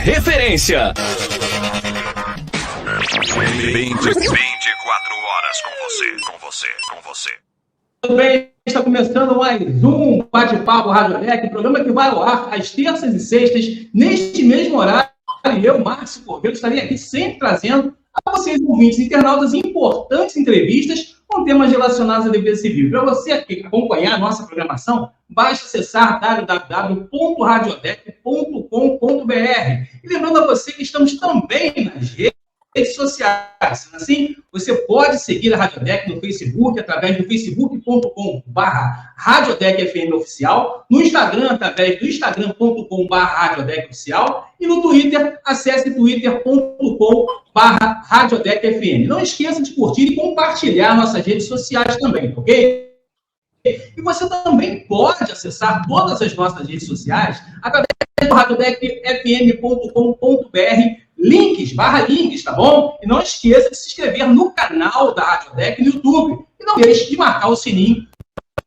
referência. 24 horas com você. Tudo bem? Está começando mais um Bate-Papo Rádio Deck, programa que vai ao ar às terças e sextas, neste mesmo horário. E eu, Márcio Cordeiro, estarei aqui sempre trazendo a vocês, ouvintes e internautas, importantes entrevistas com temas relacionados à defesa civil. Para você acompanhar a nossa programação, basta acessar www.radiodec.com.br. E lembrando a você que estamos também nas redes sociais. Assim, você pode seguir a Rádio Deck no Facebook, através do facebook.com/RadioDecFM Oficial, no Instagram, através do instagram.com/RadioDecOficial, e no Twitter, acesse twitter.com/RadioDecFM. Não esqueça de curtir e compartilhar nossas redes sociais também, ok? E você também pode acessar todas as nossas redes sociais através do radiodecfm.com.br, links, tá bom? E não esqueça de se inscrever no canal da Rádio Deck no YouTube. E não deixe de marcar o sininho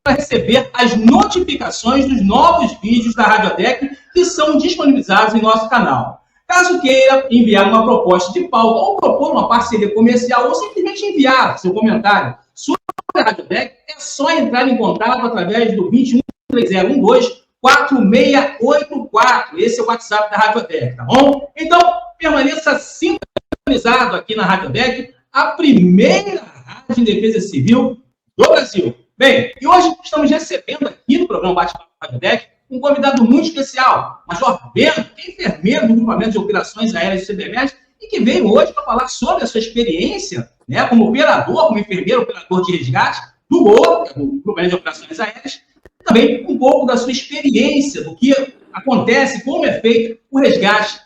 para receber as notificações dos novos vídeos da Rádio Deck que são disponibilizados em nosso canal. Caso queira enviar uma proposta de pauta ou propor uma parceria comercial ou simplesmente enviar seu comentário sobre a Rádio Deck, é só entrar em contato através do 213012-4684. Esse é o WhatsApp da Rádio Deck, tá bom? Então, permaneça sintonizado aqui na Rádio Deck, a primeira rádio de defesa civil do Brasil. Bem, e hoje estamos recebendo aqui no programa Bate-Papo Rádio Deck um convidado muito especial, Major Bento, que é enfermeiro do grupamento de operações aéreas do CBMERG e que veio hoje para falar sobre a sua experiência, né, como operador, como enfermeiro, operador de resgate do GOA, do grupamento de operações aéreas, e também um pouco da sua experiência, do que acontece, como é feito o resgate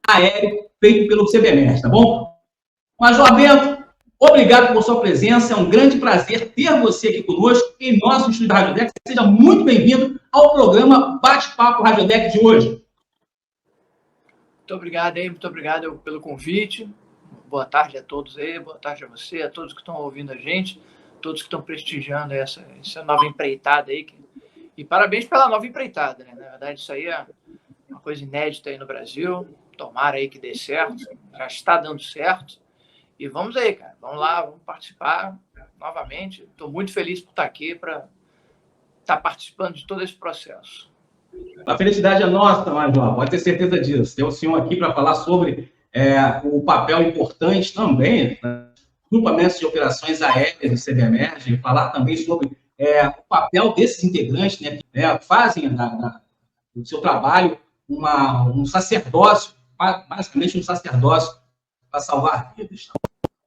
aéreo feito pelo CBMERG, tá bom? Major Bento, obrigado por sua presença, é um grande prazer ter você aqui conosco em nosso estúdio da Rádio Deck. Seja muito bem-vindo ao programa Bate-Papo Rádio Deck de hoje. Muito obrigado aí, muito obrigado pelo convite. Boa tarde a todos aí, boa tarde a você, a todos que estão ouvindo a gente, todos que estão prestigiando essa nova empreitada aí. E parabéns pela nova empreitada, né? Na verdade, isso aí é uma coisa inédita aí no Brasil. Tomara aí que dê certo, já está dando certo. E vamos aí, cara, vamos lá, vamos participar novamente. Estou muito feliz por estar aqui, para estar participando de todo esse processo. A felicidade é nossa, Major, pode ter certeza disso. Tem o senhor aqui para falar sobre o papel importante também, né, grupamentos de operações aéreas do CBMERG, falar também sobre o papel desses integrantes, né, que fazem do seu trabalho um sacerdócio, basicamente um sacerdócio para salvar vidas.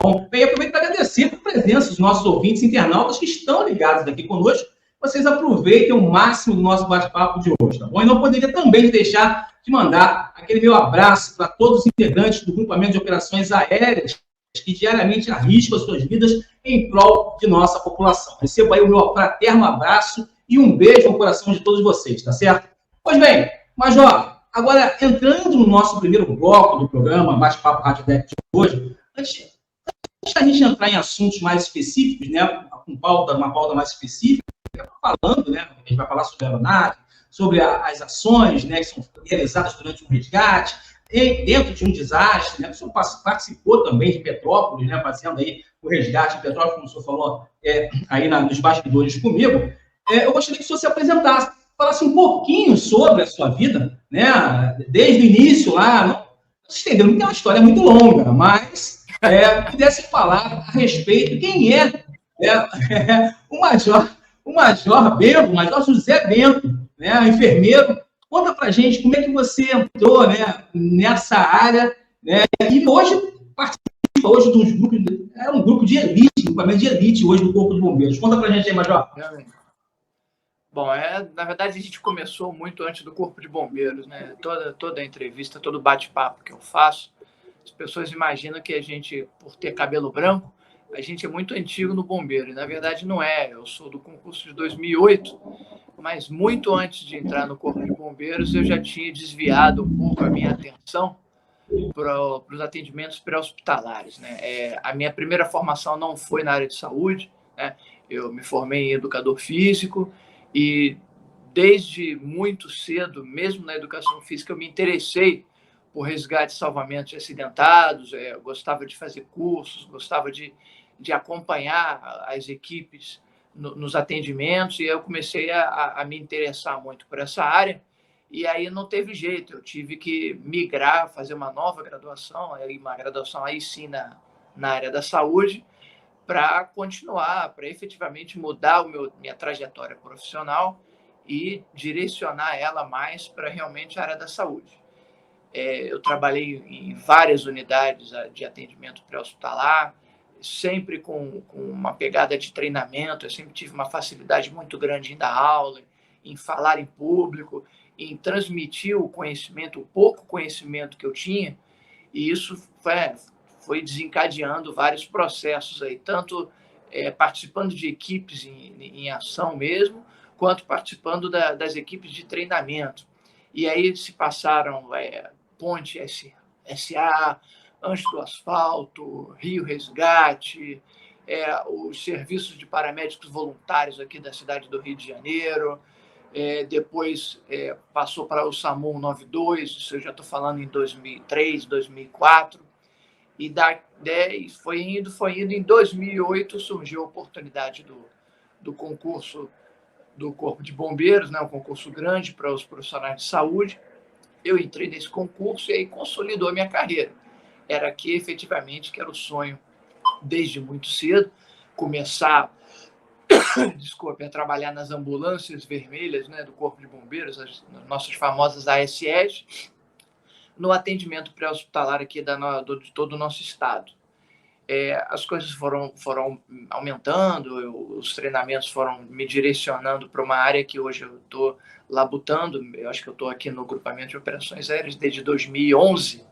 Bom, bem, aproveito para agradecer a presença dos nossos ouvintes internautas que estão ligados aqui conosco. Vocês aproveitem o máximo do nosso bate-papo de hoje, tá bom? E não poderia também deixar de mandar aquele meu abraço para todos os integrantes do grupamento de operações aéreas que diariamente arriscam as suas vidas em prol de nossa população. Recebo aí o meu fraterno abraço e um beijo no coração de todos vocês, tá certo? Pois bem, Major, agora entrando no nosso primeiro bloco do programa Bate-Papo Rádio Deck de hoje, antes da gente entrar em assuntos mais específicos, né, uma pauta mais específica, falando, né, a gente vai falar sobre a aeronave, sobre as ações, né, que são realizadas durante um resgate, dentro de um desastre, né, o senhor participou também de Petrópolis, né, fazendo aí o resgate de Petrópolis, como o senhor falou aí nos bastidores comigo. Eu gostaria que o senhor se apresentasse, falasse um pouquinho sobre a sua vida, né, desde o início lá, não se entendeu, não tem uma história muito longa, mas pudesse falar a respeito quem é o Major Bento, o Major José Bento, né, enfermeiro. Conta pra gente como é que você entrou, né, nessa área, né, e hoje participa de um grupo de elite, um grupamento de elite hoje do Corpo de Bombeiros. Conta pra gente aí, Major. Bom, na verdade a gente começou muito antes do Corpo de Bombeiros, né? Toda a entrevista, todo bate-papo que eu faço, as pessoas imaginam que a gente, por ter cabelo branco, a gente é muito antigo no bombeiro, e na verdade não é. Eu sou do concurso de 2008, mas muito antes de entrar no Corpo de Bombeiros eu já tinha desviado um pouco a minha atenção para os atendimentos pré-hospitalares, né? A minha primeira formação não foi na área de saúde, né? Eu me formei em educador físico e desde muito cedo, mesmo na educação física, eu me interessei por resgate e salvamento de acidentados, gostava de fazer cursos, gostava de acompanhar as equipes nos atendimentos, e eu comecei a me interessar muito por essa área, e aí não teve jeito, eu tive que migrar, fazer uma nova graduação, uma graduação aí sim na área da saúde, para continuar, para efetivamente mudar minha trajetória profissional e direcionar ela mais para realmente a área da saúde. Eu trabalhei em várias unidades de atendimento pré-hospitalar, sempre com uma pegada de treinamento. Eu sempre tive uma facilidade muito grande em dar aula, em falar em público, em transmitir o conhecimento, o pouco conhecimento que eu tinha, e isso foi desencadeando vários processos aí, tanto participando de equipes em ação mesmo, quanto participando das equipes de treinamento. E aí se passaram Ponte SA, Anjos do Asfalto, Rio Resgate, os serviços de paramédicos voluntários aqui da cidade do Rio de Janeiro, depois passou para o SAMU 92, isso eu já estou falando em 2003, 2004, e foi indo. Em 2008 surgiu a oportunidade do concurso do Corpo de Bombeiros, né, um concurso grande para os profissionais de saúde. Eu entrei nesse concurso e aí consolidou a minha carreira. Era aqui, efetivamente, que era o sonho desde muito cedo, começar a trabalhar nas ambulâncias vermelhas, né, do Corpo de Bombeiros, as nossas famosas ASEs, no atendimento pré-hospitalar aqui de todo o nosso estado. As coisas foram aumentando, os treinamentos foram me direcionando para uma área que hoje eu estou labutando. Eu acho que eu estou aqui no grupamento de operações aéreas desde 2011.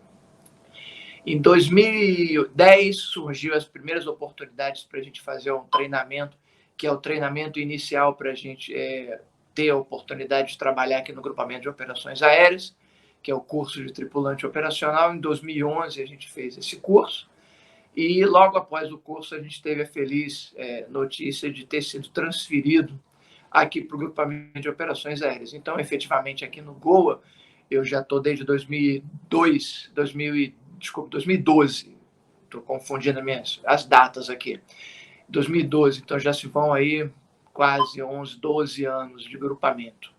Em 2010 surgiu as primeiras oportunidades para a gente fazer um treinamento, que é o treinamento inicial para a gente ter a oportunidade de trabalhar aqui no grupamento de operações aéreas, que é o curso de tripulante operacional. Em 2011 a gente fez esse curso, e logo após o curso a gente teve a feliz notícia de ter sido transferido aqui para o grupamento de operações aéreas. Então, efetivamente, aqui no GOA, eu já estou desde 2012, estou confundindo as datas aqui, 2012, então já se vão aí quase 11, 12 anos de grupamento.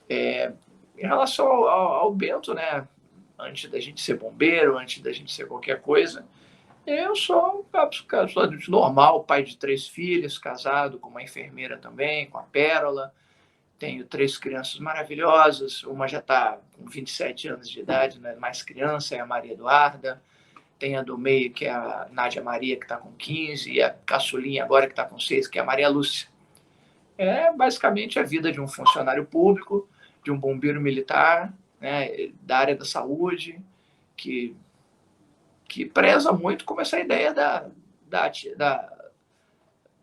Em relação ao Bento, né, antes da gente ser bombeiro, antes da gente ser qualquer coisa, eu sou normal, pai de 3 filhas, casado com uma enfermeira também, com a Pérola. Tenho 3 crianças maravilhosas, uma já está com 27 anos de idade, não é mais criança, é a Maria Eduarda. Tem a do meio, que é a Nádia Maria, que está com 15, e a caçulinha agora, que está com 6, que é a Maria Lúcia. É basicamente a vida de um funcionário público, de um bombeiro militar, né, da área da saúde, que preza muito como essa ideia da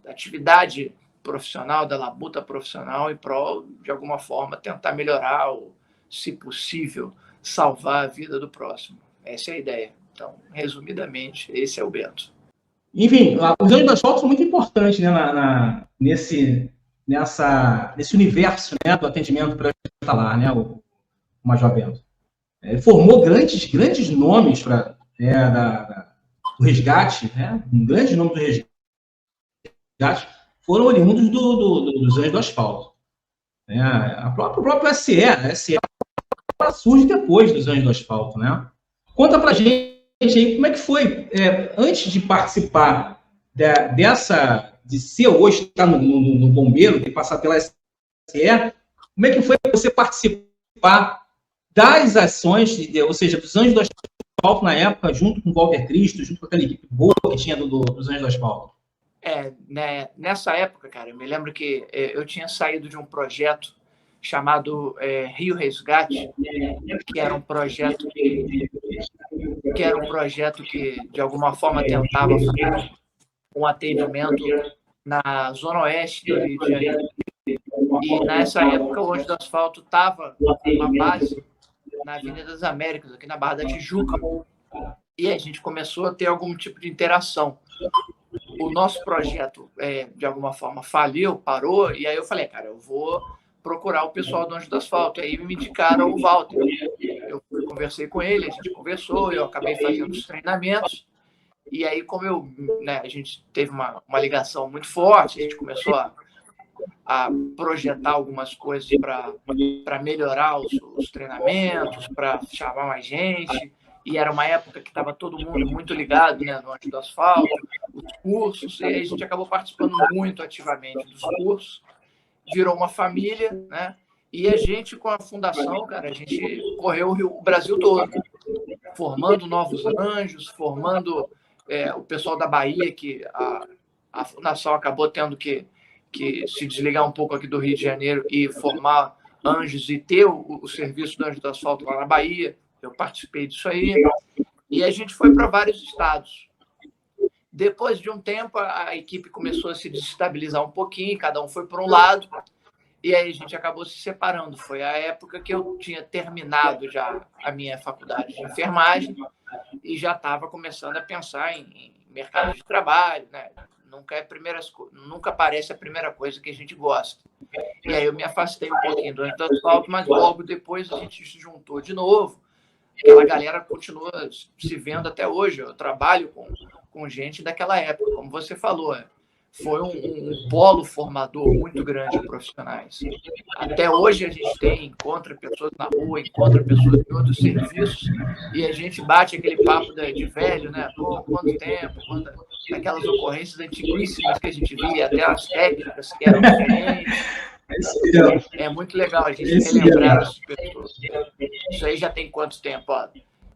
atividade profissional, da labuta profissional, em prol, de alguma forma, tentar melhorar ou, se possível, salvar a vida do próximo. Essa é a ideia. Então, resumidamente, esse é o Bento. Enfim, os Anjos do Asfalto são muito importantes, né, nesse universo, né, do atendimento pré-hospitalar, né, o Major Bento. Formou grandes nomes do resgate, né, um grande nome do resgate, foram oriundos dos Anjos do Asfalto. O próprio SE, a SE surge depois dos Anjos do Asfalto, né? Conta pra gente aí como é que foi, antes de participar de ser hoje, estar no bombeiro, de passar pela SE, como é que foi você participar das ações, ou seja, dos Anjos do Asfalto na época, junto com o Walter Cristo, junto com aquela equipe boa que tinha dos Anjos do Asfalto? Né, nessa época, cara, eu me lembro que eu tinha saído de um projeto chamado Rio Resgate, que era um projeto que de alguma forma tentava fazer um atendimento na zona oeste do Rio de Janeiro. E nessa época o Anjo do Asfalto estava uma base na Avenida das Américas, aqui na Barra da Tijuca, e a gente começou a ter algum tipo de interação. O nosso projeto, de alguma forma, faliu, parou, e aí eu falei, cara, eu vou procurar o pessoal do Anjo do Asfalto. Aí me indicaram o Walter. Eu fui conversei com ele, a gente conversou, eu acabei fazendo os treinamentos. E aí, como né, a gente teve uma ligação muito forte, a gente começou a projetar algumas coisas para melhorar os treinamentos, para chamar mais gente. E era uma época que estava todo mundo muito ligado, né, no Anjos do Asfalto, os cursos, e aí a gente acabou participando muito ativamente dos cursos. Virou uma família, né? E a gente, com a fundação, cara, a gente correu o Brasil todo, formando novos anjos, formando o pessoal da Bahia, que a fundação acabou tendo que se desligar um pouco aqui do Rio de Janeiro e formar anjos e ter o serviço do Anjo do Asfalto lá na Bahia. Eu participei disso aí. E a gente foi para vários estados. Depois de um tempo, a equipe começou a se desestabilizar um pouquinho, cada um foi para um lado, e aí a gente acabou se separando. Foi a época que eu tinha terminado já a minha faculdade de enfermagem e já estava começando a pensar em mercado de trabalho, né? Nunca parece a primeira coisa que a gente gosta. E aí eu me afastei um pouquinho do Anjo do Asfalto, mas logo depois a gente se juntou de novo. Aquela galera continua se vendo até hoje. Eu trabalho com gente daquela época, como você falou. Foi um polo formador muito grande de profissionais. Até hoje a gente encontra pessoas na rua, encontra pessoas em outros serviços, e a gente bate aquele papo de velho, né? Pô, quanto tempo, aquelas ocorrências antiguíssimas que a gente via, até as técnicas que eram diferentes. É muito legal a gente relembrar essas pessoas. Isso aí já tem quanto tempo? Ó?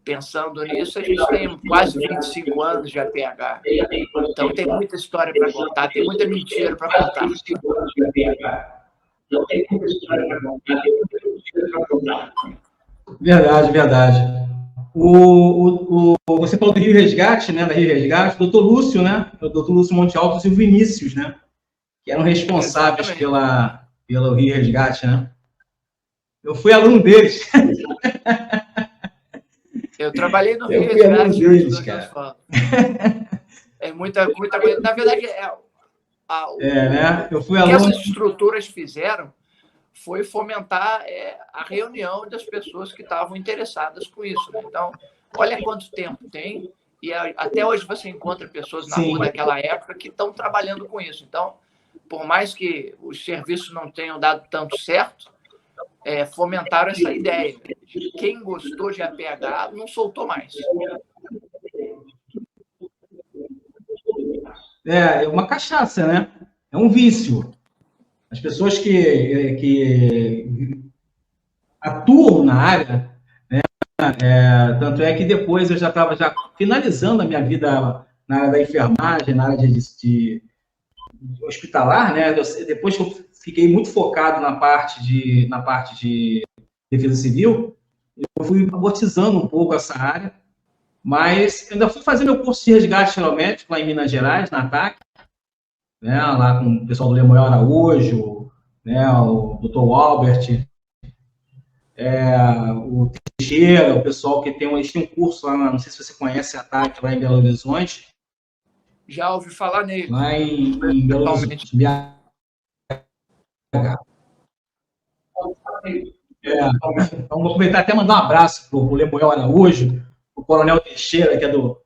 Pensando nisso, a gente tem quase 25 anos de APH. Então tem muita história para contar, tem muita mentira para contar. Verdade, verdade. Você falou do Rio Resgate, né? Da Rio Resgate, o doutor Lúcio, né? O doutor Lúcio Monte Alto e o Vinícius, né? Que eram responsáveis pelo Rio Resgate, né? Eu fui aluno deles. Eu trabalhei no Rio Resgate deles, cara. É muita coisa. Na verdade, né? Eu fui o que aluno. essas estruturas fizeram foi fomentar a reunião das pessoas que estavam interessadas com isso. Né? Então, olha quanto tempo tem, e até hoje você encontra pessoas na rua daquela época que estão trabalhando com isso. Então, por mais que os serviços não tenham dado tanto certo, fomentaram essa ideia. Quem gostou de APH não soltou mais. É uma cachaça, né? É um vício. As pessoas que atuam na área, né? Tanto é que depois eu já estava finalizando a minha vida na área da enfermagem, na área de hospitalar, né? Depois que eu fiquei muito focado na parte de defesa civil, eu fui amortizando um pouco essa área, mas ainda fui fazer meu curso de resgate aeromédico lá em Minas Gerais, na ATAC, né? Lá com o pessoal do Lemuel Araújo, né? O Dr. Albert, o Teixeira, o pessoal que eles têm um curso lá, não sei se você conhece a ATAC, lá em Belo Horizonte. Já ouvi falar nele. Lá em Belo Horizonte. Então, vou aproveitar até mandar um abraço para o Lemuel Araújo, o Coronel Teixeira, que é do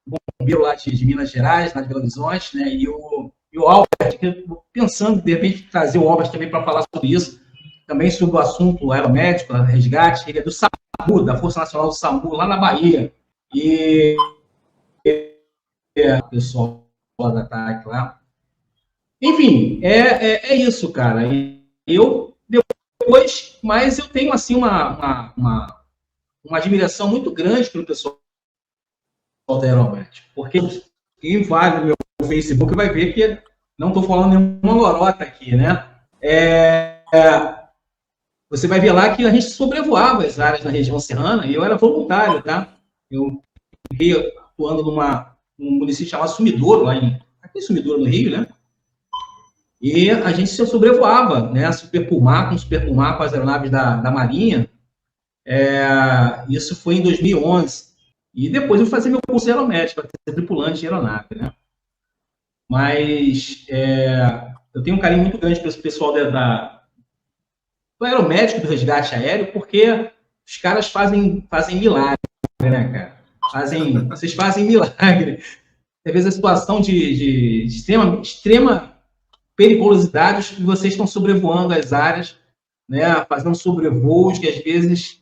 bombeiro lá de Minas Gerais, lá de Belo Horizonte, né? E o Albert, que pensando, de repente, trazer o Albert também para falar sobre isso, também sobre o assunto aeromédico, resgate. Ele é do SAMU, da Força Nacional do SAMU, lá na Bahia. E o pessoal lá da ATAC lá. Enfim, é isso, cara. Mas eu tenho, assim, uma admiração muito grande pelo pessoal da aeromédica, porque quem vai no meu Facebook vai ver que não estou falando nenhuma lorota aqui, né? Você vai ver lá que a gente sobrevoava as áreas na região serrana e eu era voluntário, tá? Eu fiquei atuando num município chamado Sumidouro, aqui em Sumidouro, no Rio, né? E a gente se sobrevoava, né? Com Super Pumar, com as aeronaves da Marinha. Isso foi em 2011. E depois eu fazia meu curso de aeromédico, para ser tripulante de aeronave, né? Mas eu tenho um carinho muito grande pelo pessoal do aeromédico, do resgate aéreo, porque os caras fazem milagre, né, cara? Vocês fazem milagre. Às vezes a situação de extrema periculosidade, e vocês estão sobrevoando as áreas, né, fazendo sobrevoos que às vezes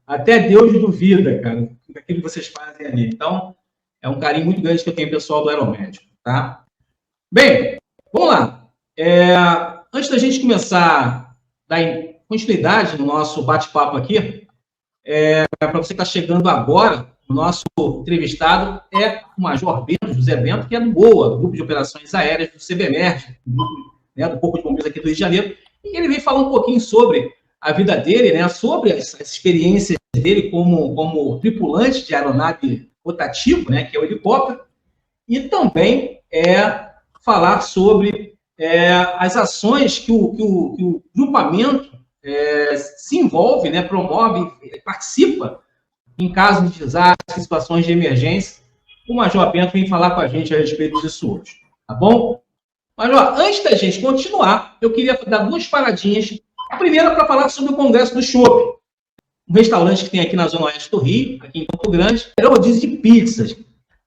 até Deus duvida, cara, daquilo que vocês fazem ali. Então, é um carinho muito grande que eu tenho pessoal do Aeromédico, tá? Bem, vamos lá. Antes da gente começar a dar continuidade no nosso bate-papo aqui, para você que está chegando agora, o nosso entrevistado é o Major Bento, José Bento, que é do GOA, do Grupo de Operações Aéreas do CBMERG, do Corpo de Bombeiros aqui do Rio de Janeiro, e ele vem falar um pouquinho sobre a vida dele, né, sobre as experiências dele como tripulante de aeronave rotativa, né, que é o helicóptero, e também falar sobre as ações que o grupamento se envolve, né, promove, participa em casos de desastre, situações de emergência. O Major Bento vem falar com a gente a respeito disso hoje, tá bom? Major, antes da gente continuar, eu queria dar duas paradinhas. A primeira para falar sobre o Congresso do Chopp, um restaurante que tem aqui na Zona Oeste do Rio, aqui em Campo Grande, é um rodízio de pizzas,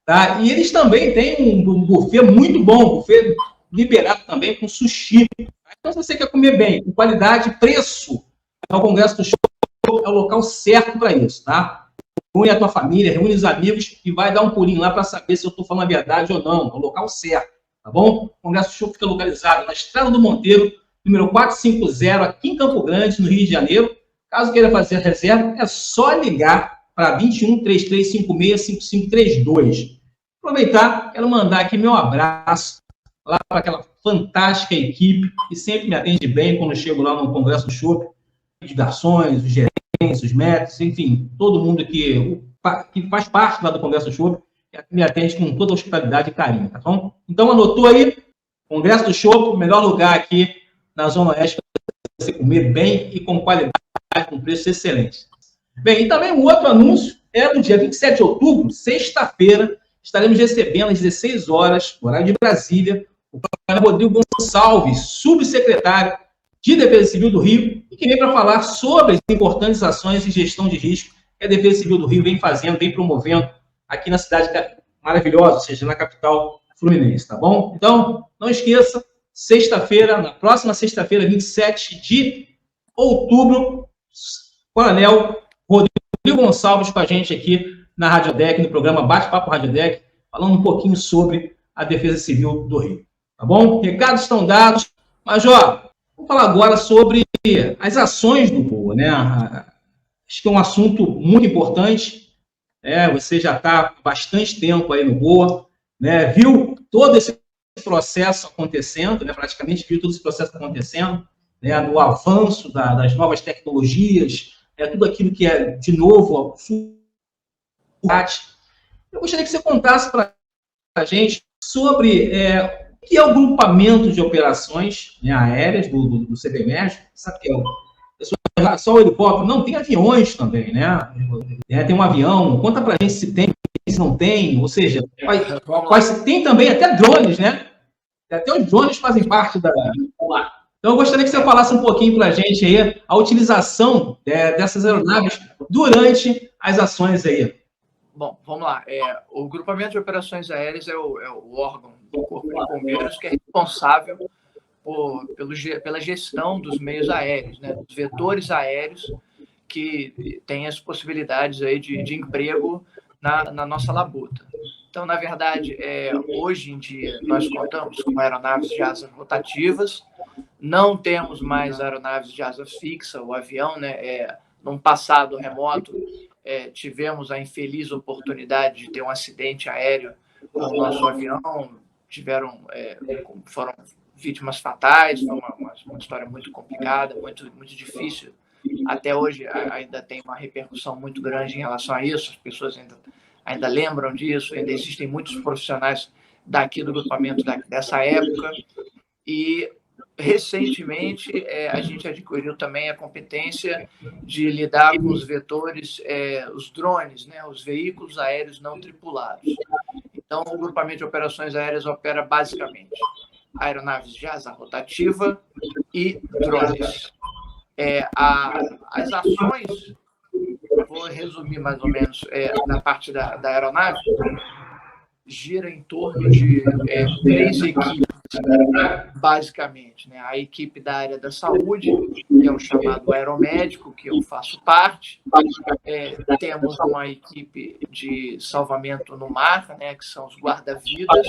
tá? E eles também têm um buffet muito bom, buffet liberado também com sushi. Então, se você quer comer bem, com qualidade e preço, o Congresso do Chopp é o local certo para isso, tá? Reúne a tua família, reúne os amigos e vai dar um pulinho lá para saber se eu estou falando a verdade ou não. É o local certo, tá bom? O Congresso do Chopp fica localizado na Estrada do Monteiro, número 450, aqui em Campo Grande, no Rio de Janeiro. Caso queira fazer a reserva, é só ligar para 21 3356 5532. Aproveitar, quero mandar aqui meu abraço lá para aquela fantástica equipe que sempre me atende bem quando eu chego lá no Congresso do Chopp, os garçons, os gerentes, os médicos, enfim, todo mundo que faz parte lá do Congresso do Chopp, me atende com toda a hospitalidade e carinho, tá bom? Então, anotou aí, Congresso do Chopp, o melhor lugar aqui na Zona Oeste para você comer bem e com qualidade, com preço excelente. Bem, e também um outro anúncio é no dia 27 de outubro, sexta-feira, estaremos recebendo às 16 horas, horário de Brasília, o coronel Rodrigo Gonçalves, subsecretário de Defesa Civil do Rio, e que vem para falar sobre as importantes ações de gestão de risco que a Defesa Civil do Rio vem fazendo, vem promovendo aqui na cidade maravilhosa, ou seja, na capital fluminense, tá bom? Então, não esqueça, sexta-feira, na próxima sexta-feira, 27 de outubro, coronel Rodrigo Gonçalves com a gente aqui na Rádio Deck, no programa Bate-Papo Rádio Deck, falando um pouquinho sobre a Defesa Civil do Rio. Tá bom? Recados estão dados. Major, vamos falar agora sobre as ações do GOA, né? Acho que é um assunto muito importante. Você já está há bastante tempo aí no GOA, né? Viu todo esse processo acontecendo, né? Praticamente viu todo esse processo acontecendo, né? Do avanço das novas tecnologias, tudo aquilo que é, de novo, eu gostaria que você contasse para a gente sobre o que é o grupamento de operações, né, aéreas do CBMERG. Sabe que só o helicóptero? Não, tem aviões também, né? Tem um avião. Conta para a gente se tem, se não tem, ou seja, tem também até drones, né? Até os drones fazem parte da... Então, eu gostaria que você falasse um pouquinho para a gente aí a utilização dessas aeronaves durante as ações aí. Bom, vamos lá. O Grupamento de Operações Aéreas é o órgão do Corpo de Bombeiros que é responsável pela gestão dos meios aéreos, né, dos vetores aéreos que têm as possibilidades aí de emprego na nossa labuta. Então, na verdade, hoje em dia, nós contamos com aeronaves de asas rotativas, não temos mais aeronaves de asa fixa, o avião, né, num passado remoto, tivemos a infeliz oportunidade de ter um acidente aéreo com o nosso avião, foram vítimas fatais, foi uma história muito complicada, muito, muito difícil. Até hoje ainda tem uma repercussão muito grande em relação a isso, as pessoas ainda lembram disso, ainda existem muitos profissionais daqui do grupamento dessa época, e recentemente, a gente adquiriu também a competência de lidar com os vetores, os drones, né, os veículos aéreos não tripulados. Então, o Grupamento de Operações Aéreas opera basicamente aeronaves de asa rotativa e drones. As ações, vou resumir mais ou menos, na parte da aeronave, gira em torno de 3 equipes, basicamente, né? A equipe da área da saúde, que é o chamado aeromédico, que eu faço parte. Temos uma equipe de salvamento no mar, né? Que são os guarda-vidas.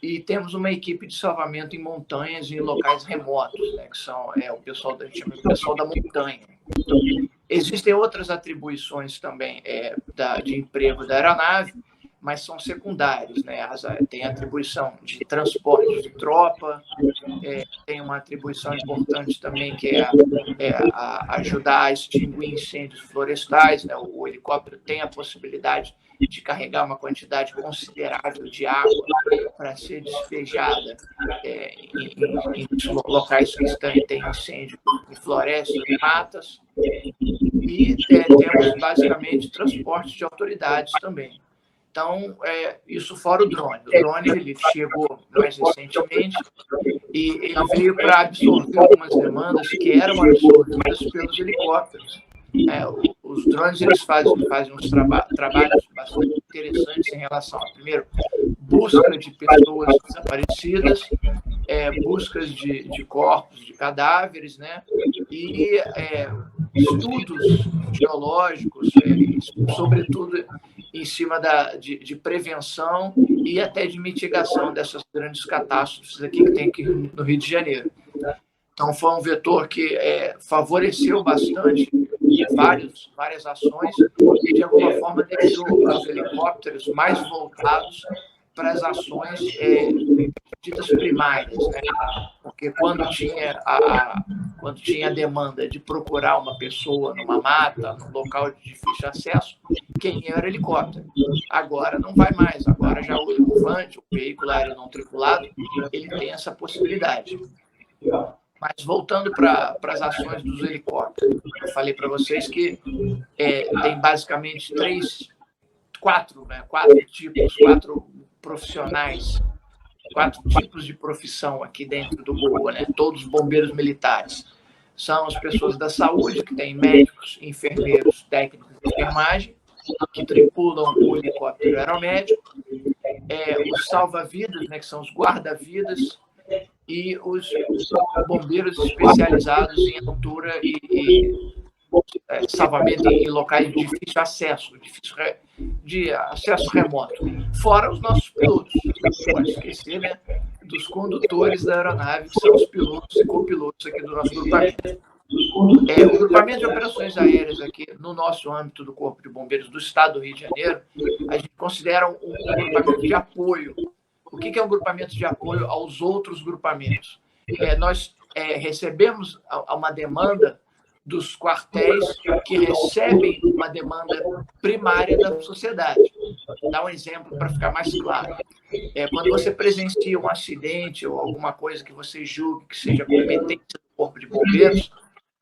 E temos uma equipe de salvamento em montanhas e em locais remotos, né? Que são o pessoal da montanha. Existem outras atribuições também de emprego da aeronave, mas são secundários, né? Tem atribuição de transporte de tropa, tem uma atribuição importante também que é ajudar a extinguir incêndios florestais, né? O helicóptero tem a possibilidade de carregar uma quantidade considerável de água para ser despejada em locais que têm incêndio em florestas, em matas, e temos basicamente transporte de autoridades também. Então, isso fora o drone. O drone ele chegou mais recentemente e ele veio para absorver algumas demandas que eram absorvidas pelos helicópteros. Os drones eles fazem uns trabalhos bastante interessantes em relação a, primeiro, busca de pessoas desaparecidas, buscas de corpos, de cadáveres, né? E estudos geológicos, sobretudo em cima de prevenção e até de mitigação dessas grandes catástrofes aqui que tem aqui no Rio de Janeiro. Então, foi um vetor que favoreceu bastante várias ações e, de alguma forma, deixou os helicópteros mais voltados para as ações ditas primárias, né? Porque quando tinha a demanda de procurar uma pessoa numa mata, num local de difícil acesso, quem era helicóptero. Agora não vai mais, agora já o levante, o veículo aéreo não tripulado, ele tem essa possibilidade. Mas voltando para as ações dos helicópteros, eu falei para vocês que tem basicamente quatro profissionais, 4 tipos de profissão aqui dentro do Google, né? Todos bombeiros militares. São as pessoas da saúde, que tem médicos, enfermeiros, técnicos de enfermagem, que tripulam o helicóptero aeromédico, os salva-vidas, né? Que são os guarda-vidas, e os bombeiros especializados em altura e salvamento em locais de difícil acesso, de acesso remoto. Fora os nossos pilotos. Não pode esquecer, né, dos condutores da aeronave, que são os pilotos e copilotos aqui do nosso grupamento. O grupamento de operações aéreas aqui, no nosso âmbito do Corpo de Bombeiros do Estado do Rio de Janeiro, a gente considera um grupamento de apoio. O que é um grupamento de apoio aos outros grupamentos? Nós recebemos uma demanda dos quartéis que recebem uma demanda primária da sociedade. Vou dar um exemplo para ficar mais claro. Quando você presencia um acidente ou alguma coisa que você julgue que seja competência do Corpo de Bombeiros,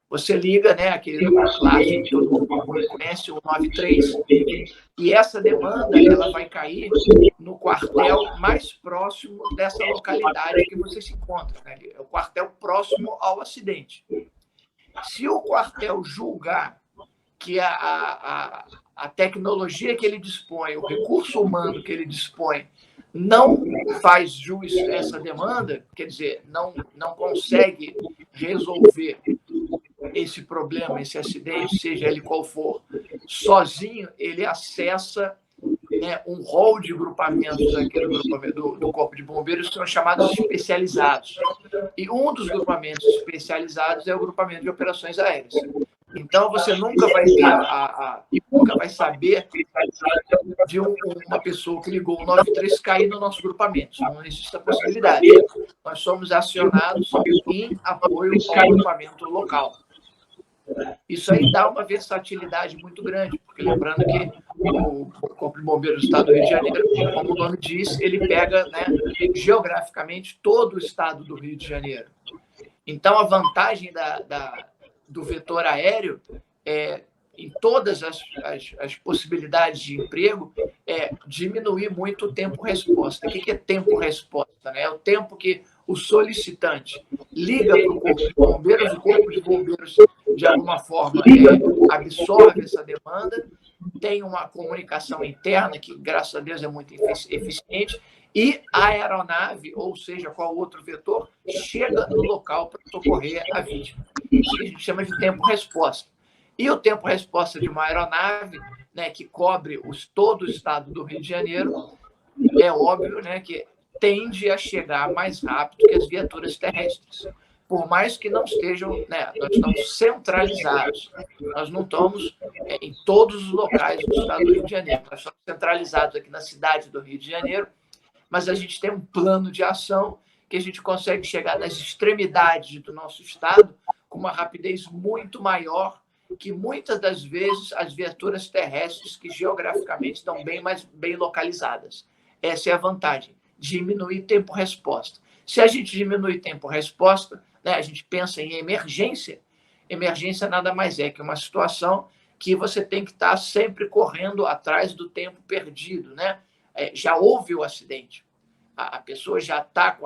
você liga, né, aquele número clássico que todo mundo conhece, o 93, e essa demanda ela vai cair no quartel mais próximo dessa localidade que você se encontra, né? É o quartel próximo ao acidente. Se o quartel julgar que a tecnologia que ele dispõe, o recurso humano que ele dispõe, não faz jus a essa demanda, quer dizer, não consegue resolver esse problema, esse acidente, seja ele qual for, sozinho, ele acessa, né, um rol de grupamentos aqui do Corpo de Bombeiros, que são chamados especializados. E um dos grupamentos especializados é o grupamento de operações aéreas. Então, você nunca vai ter, nunca vai saber de uma pessoa que ligou o 93 cair no nosso grupamento. Não existe a possibilidade. Nós somos acionados em apoio ao grupamento local. Isso aí dá uma versatilidade muito grande, porque lembrando que o Corpo de Bombeiros do Estado do Rio de Janeiro, como o nome diz, ele pega, né, geograficamente todo o estado do Rio de Janeiro. Então, a vantagem do vetor aéreo em todas as possibilidades de emprego é diminuir muito o tempo-resposta. O que é tempo-resposta? Né? É o tempo que o solicitante liga para o Corpo de Bombeiros, o Corpo de Bombeiros, de alguma forma, absorve essa demanda, tem uma comunicação interna que, graças a Deus, é muito eficiente, e a aeronave, ou seja, qual outro vetor, chega no local para socorrer a vítima. Isso que a gente chama de tempo-resposta. E o tempo-resposta de uma aeronave, né, que cobre todo o estado do Rio de Janeiro, é óbvio, né, que tende a chegar mais rápido que as viaturas terrestres. Por mais que não estejam, né, nós estamos centralizados. Nós não estamos em todos os locais do estado do Rio de Janeiro. Nós estamos centralizados aqui na cidade do Rio de Janeiro, mas a gente tem um plano de ação que a gente consegue chegar nas extremidades do nosso estado com uma rapidez muito maior que muitas das vezes as viaturas terrestres que geograficamente estão bem localizadas. Essa é a vantagem, diminuir tempo-resposta. Se a gente diminui tempo-resposta, né, a gente pensa em emergência. Emergência nada mais é que uma situação que você tem que estar sempre correndo atrás do tempo perdido, né? Já houve o acidente, a pessoa já está com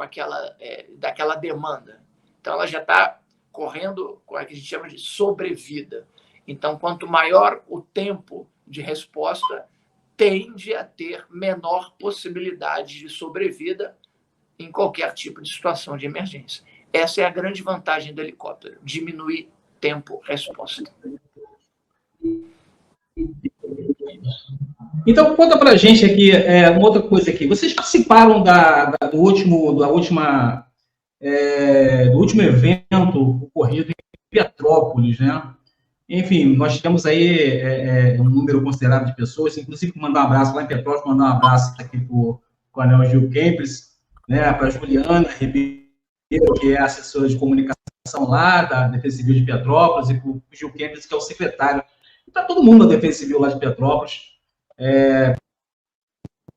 daquela demanda, então ela já está correndo com o que a gente chama de sobrevida. Então, quanto maior o tempo de resposta, tende a ter menor possibilidade de sobrevida em qualquer tipo de situação de emergência. Essa é a grande vantagem do helicóptero, diminuir tempo-resposta. Então, conta pra gente aqui uma outra coisa aqui. Vocês participaram do último evento ocorrido em Petrópolis, né? Enfim, nós tivemos aí um número considerável de pessoas, inclusive mandar um abraço lá em Petrópolis, mandar um abraço aqui para o Coronel Gil Kempis, né, para a Juliana Ribeiro, que é assessora de comunicação lá da Defesa Civil de Petrópolis, e para o Gil Kempis, que é o secretário. E para todo mundo da Defesa Civil lá de Petrópolis,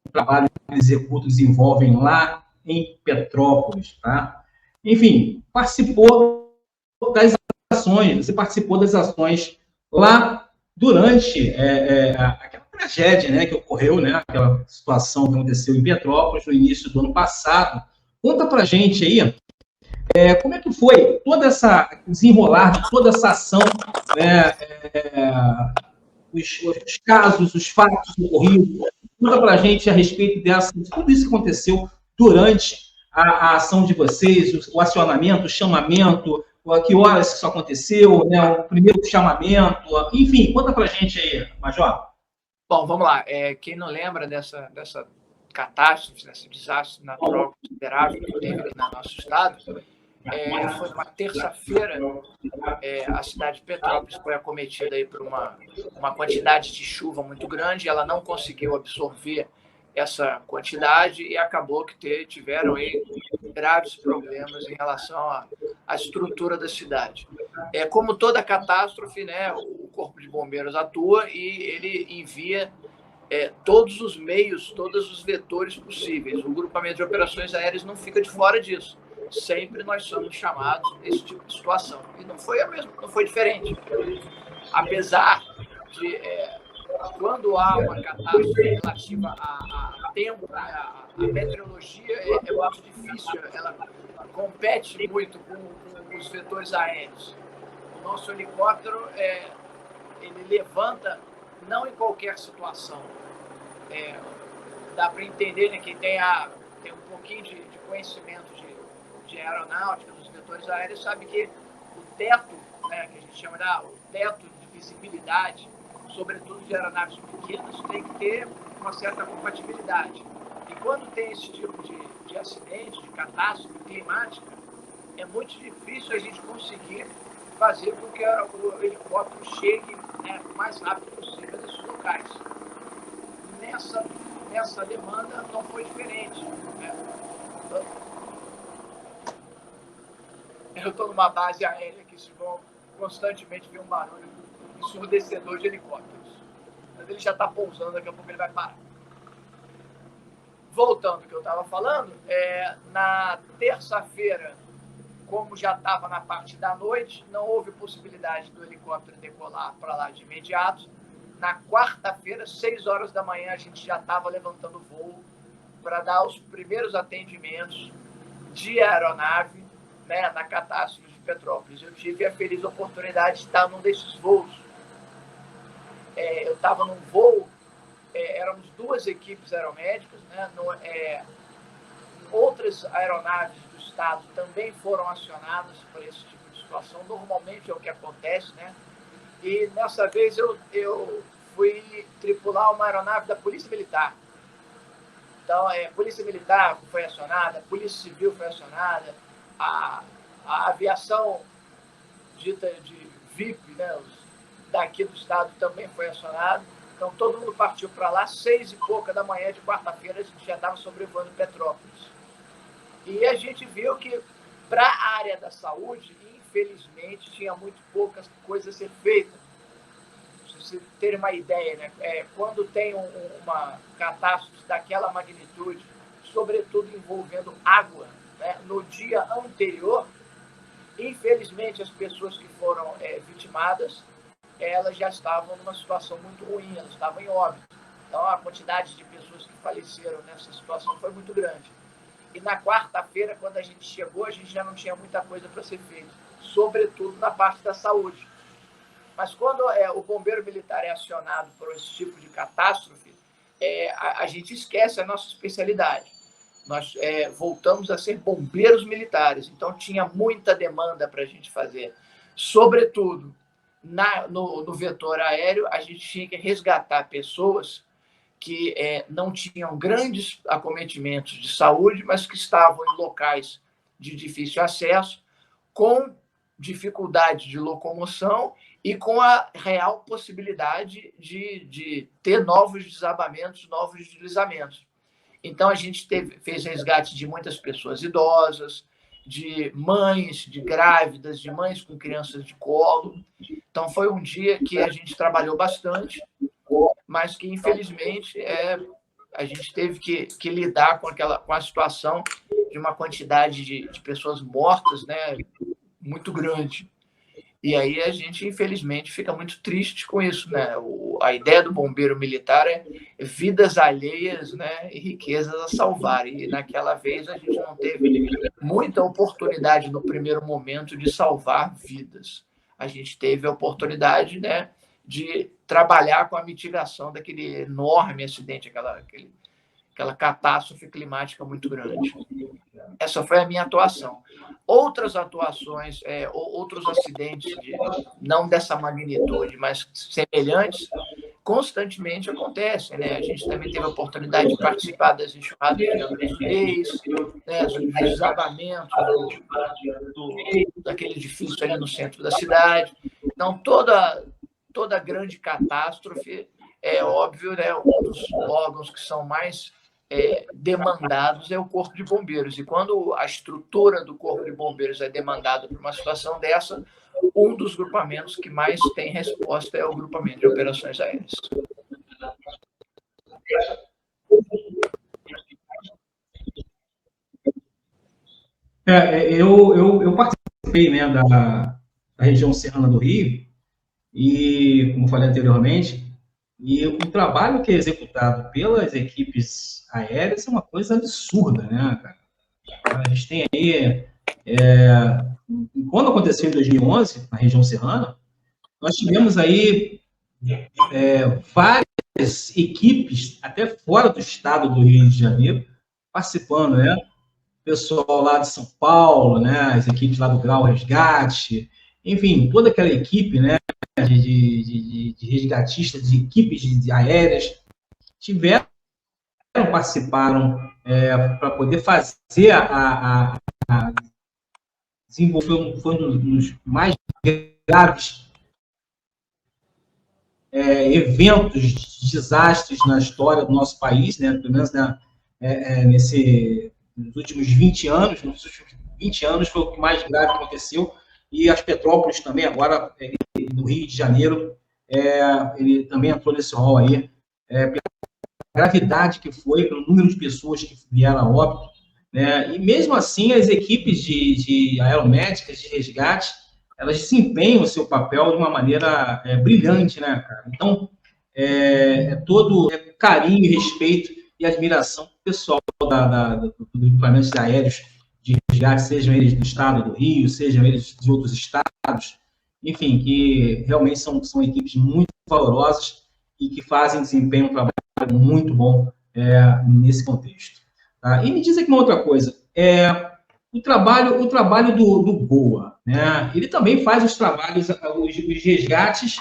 o trabalho que eles executam, desenvolvem lá em Petrópolis, tá? Enfim, participou das ações, você participou das ações lá durante aquela tragédia, né, que ocorreu, né, aquela situação que aconteceu em Petrópolis no início do ano passado. Conta pra gente aí como é que foi toda essa desenrolar de toda essa ação, né, os casos, os fatos ocorridos. Conta pra gente a respeito de tudo isso que aconteceu durante a ação de vocês, o acionamento, o chamamento, a que horas isso aconteceu, né, o primeiro chamamento, enfim, conta pra gente aí, Major. Bom, vamos lá. Quem não lembra dessa catástrofe, desse desastre natural considerável que teve aqui no nosso estado, foi uma terça-feira, a cidade de Petrópolis foi acometida aí por uma quantidade de chuva muito grande, ela não conseguiu absorver essa quantidade e acabou que tiveram aí graves problemas em relação à estrutura da cidade. Como toda catástrofe, né, o Corpo de Bombeiros atua e ele envia todos os meios, todos os vetores possíveis. O grupamento de operações aéreas não fica de fora disso. Sempre nós somos chamados nesse tipo de situação. E não foi diferente. Apesar de quando há uma catástrofe relativa a tempo, a meteorologia é muito difícil, ela compete muito com os vetores aéreos. O nosso helicóptero, ele levanta não em qualquer situação. Dá para entender, né, quem tem um pouquinho de conhecimento de aeronáutica, dos vetores aéreos, sabe que o teto, né, que a gente chama o teto de visibilidade, sobretudo de aeronaves pequenas, tem que ter uma certa compatibilidade. E quando tem esse tipo de acidente, de catástrofe climática, é muito difícil a gente conseguir fazer com que o helicóptero chegue, né, o mais rápido possível nesses locais. Nessa demanda não foi diferente. Né? Eu estou numa base aérea que se vão constantemente ver um barulho ensurdecedor de helicópteros. Mas ele já está pousando, daqui a pouco ele vai parar. Voltando ao que eu estava falando, na terça-feira, como já estava na parte da noite, não houve possibilidade do helicóptero decolar para lá de imediato. Na quarta-feira, 6 horas da manhã, a gente já estava levantando voo para dar os primeiros atendimentos de aeronave, né, na catástrofe de Petrópolis. Eu tive a feliz oportunidade de estar num desses voos. Eu estava num voo, éramos 2 equipes aeromédicas, né, outras aeronaves do Estado também foram acionadas por esse tipo de situação. Normalmente é o que acontece, né? E nessa vez eu fui tripular uma aeronave da Polícia Militar. Então, a Polícia Militar foi acionada, a Polícia Civil foi acionada, a aviação dita de VIP, né, daqui do Estado também foi acionada. Então, todo mundo partiu para lá, 6 e pouca da manhã de quarta-feira, a gente já estava sobrevoando Petrópolis. E a gente viu que, para a área da saúde, infelizmente, tinha muito poucas coisas a ser feitas. Para vocês terem uma ideia, né? Quando tem uma catástrofe daquela magnitude, sobretudo envolvendo água, né, no dia anterior, infelizmente, as pessoas que foram vitimadas, elas já estavam numa situação muito ruim, elas estavam em óbito. Então, a quantidade de pessoas que faleceram nessa situação foi muito grande. E na quarta-feira, quando a gente chegou, a gente já não tinha muita coisa para ser feita, sobretudo na parte da saúde. Mas quando o bombeiro militar é acionado por esse tipo de catástrofe, a gente esquece a nossa especialidade. Nós voltamos a ser bombeiros militares, então tinha muita demanda para a gente fazer. Sobretudo, no vetor aéreo, a gente tinha que resgatar pessoas que não tinham grandes acometimentos de saúde, mas que estavam em locais de difícil acesso, com dificuldade de locomoção e com a real possibilidade de ter novos desabamentos, novos deslizamentos. Então, a gente fez resgate de muitas pessoas idosas, de mães, de grávidas, de mães com crianças de colo. Então, foi um dia que a gente trabalhou bastante, mas que, infelizmente, a gente teve que lidar com a situação de uma quantidade de pessoas mortas, né, muito grande. E aí a gente, infelizmente, fica muito triste com isso, né? A ideia do bombeiro militar é vidas alheias, né, e riquezas a salvar. E naquela vez a gente não teve muita oportunidade no primeiro momento de salvar vidas. A gente teve a oportunidade, né, de trabalhar com a mitigação daquele enorme acidente, aquela catástrofe climática muito grande. Essa foi a minha atuação. Outras atuações, outros acidentes, não dessa magnitude, mas semelhantes, constantemente acontecem, né? A gente também teve a oportunidade de participar das enxurradas de Angra dos Reis, né, dos desabamentos daquele edifício ali no centro da cidade. Então, toda grande catástrofe, é óbvio, né, um dos órgãos que são mais demandados é o Corpo de Bombeiros. E quando a estrutura do Corpo de Bombeiros é demandada por uma situação dessa, um dos grupamentos que mais tem resposta é o grupamento de operações aéreas. Eu participei, né, da região serrana do Rio, e, como falei anteriormente, e o trabalho que é executado pelas equipes aéreas é uma coisa absurda, né, cara? A gente tem aí, quando aconteceu em 2011, na região serrana, nós tivemos aí várias equipes, até fora do estado do Rio de Janeiro, participando, né? Pessoal lá de São Paulo, né? As equipes lá do Grau Resgate, enfim, toda aquela equipe, né? De resgatistas, de equipes de aéreas, participaram para poder fazer desenvolver foi um dos mais graves eventos de desastres na história do nosso país, né? Pelo menos nos últimos 20 anos. Nos últimos 20 anos foi o que mais grave aconteceu. E as Petrópolis também, agora, no Rio de Janeiro, ele também entrou nesse rol aí, pela gravidade que foi, pelo número de pessoas que vieram a óbito, né? E mesmo assim, as equipes de aeromédicas, de resgate, elas desempenham o seu papel de uma maneira brilhante, né, cara? Então, todo carinho, respeito e admiração pessoal dos equipamentos aéreos de resgate, sejam eles do estado do Rio, sejam eles de outros estados, enfim, que realmente são equipes muito valorosas e que desempenham um trabalho muito bom nesse contexto. Tá? E me diz aqui uma outra coisa, o trabalho do GOA, né? Ele também faz os trabalhos, os resgates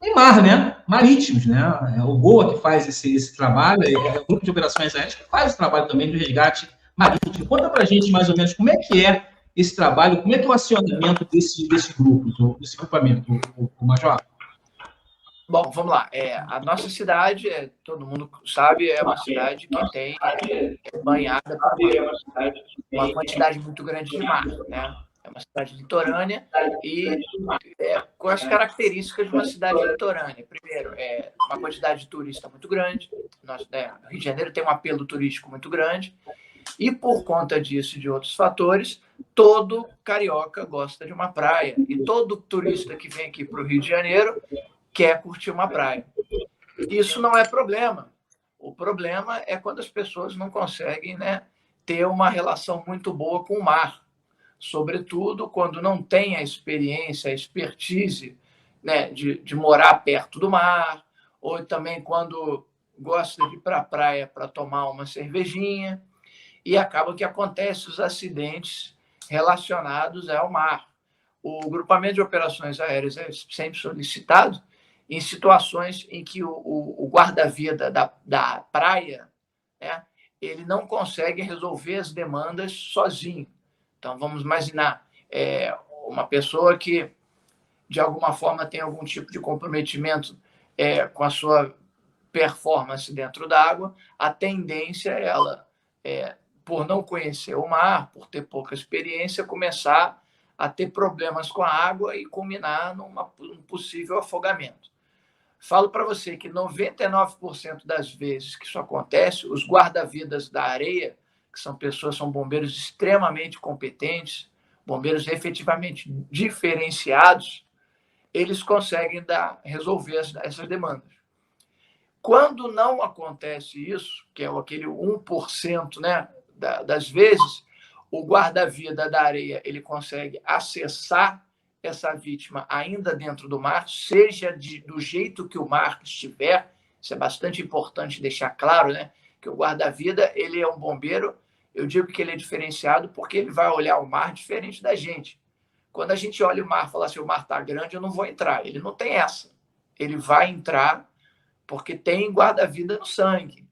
em mar, né? Marítimos, né? É o GOA que faz esse trabalho, é o Grupo de Operações Aéreas que faz o trabalho também do resgate marítimo. Conta para a gente mais ou menos como é que é esse trabalho, como é que é o acionamento desse grupo, desse grupamento, o Major? Bom, vamos lá. A nossa cidade, todo mundo sabe, é uma cidade que tem banhada por uma quantidade muito grande de mar, né? É uma cidade litorânea e com as características de uma cidade litorânea. Primeiro, uma quantidade de turista muito grande. O Rio de Janeiro tem um apelo turístico muito grande. E por conta disso e de outros fatores, todo carioca gosta de uma praia. E todo turista que vem aqui para o Rio de Janeiro quer curtir uma praia. Isso não é problema. O problema é quando as pessoas não conseguem, né, ter uma relação muito boa com o mar. Sobretudo quando não tem a experiência, a expertise, né, de morar perto do mar, ou também quando gosta de ir para a praia para tomar uma cervejinha, e acaba que acontecem os acidentes relacionados ao mar. O grupamento de operações aéreas é sempre solicitado em situações em que o guarda-vida da praia, né, ele não consegue resolver as demandas sozinho. Então, vamos imaginar uma pessoa que, de alguma forma, tem algum tipo de comprometimento com a sua performance dentro d'água, a tendência é ela, por não conhecer o mar, por ter pouca experiência, começar a ter problemas com a água e culminar num possível afogamento. Falo para você que 99% das vezes que isso acontece, os guarda-vidas da areia, que são bombeiros extremamente competentes, bombeiros efetivamente diferenciados, eles conseguem resolver essas demandas. Quando não acontece isso, que é aquele 1%, né, das vezes, o guarda-vida da areia ele consegue acessar essa vítima ainda dentro do mar, seja do jeito que o mar estiver. Isso é bastante importante deixar claro, né? Que o guarda-vida ele é um bombeiro. Eu digo que ele é diferenciado porque ele vai olhar o mar diferente da gente. Quando a gente olha o mar e fala assim, o mar está grande, eu não vou entrar. Ele não tem essa. Ele vai entrar porque tem guarda-vida no sangue.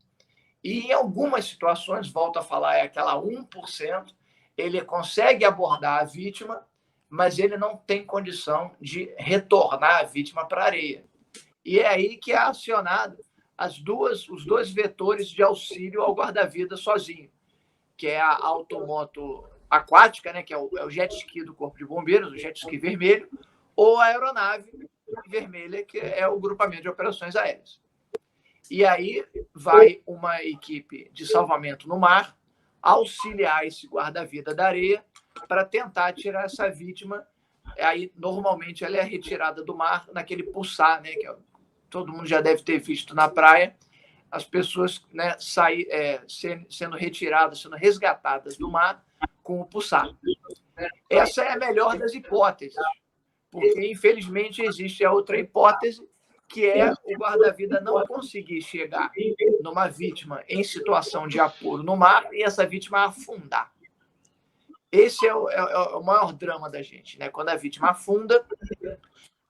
E em algumas situações, volto a falar, é aquela 1%, ele consegue abordar a vítima, mas ele não tem condição de retornar a vítima para a areia. E é aí que é acionado os dois vetores de auxílio ao guarda-vida sozinho, que é a automoto aquática, né, que é o jet ski do Corpo de Bombeiros, o jet ski vermelho, ou a aeronave vermelha, que é o grupamento de operações aéreas. E aí vai uma equipe de salvamento no mar auxiliar esse guarda-vida da areia para tentar tirar essa vítima. Aí, normalmente, ela é retirada do mar naquele pulsar, né, que todo mundo já deve ter visto na praia, as pessoas, né, sendo retiradas, sendo resgatadas do mar com o pulsar. Essa é a melhor das hipóteses, porque, infelizmente, existe a outra hipótese, que é o guarda-vida não conseguir chegar numa vítima em situação de apuro no mar e essa vítima afundar. Esse é o maior drama da gente, né? Quando a vítima afunda,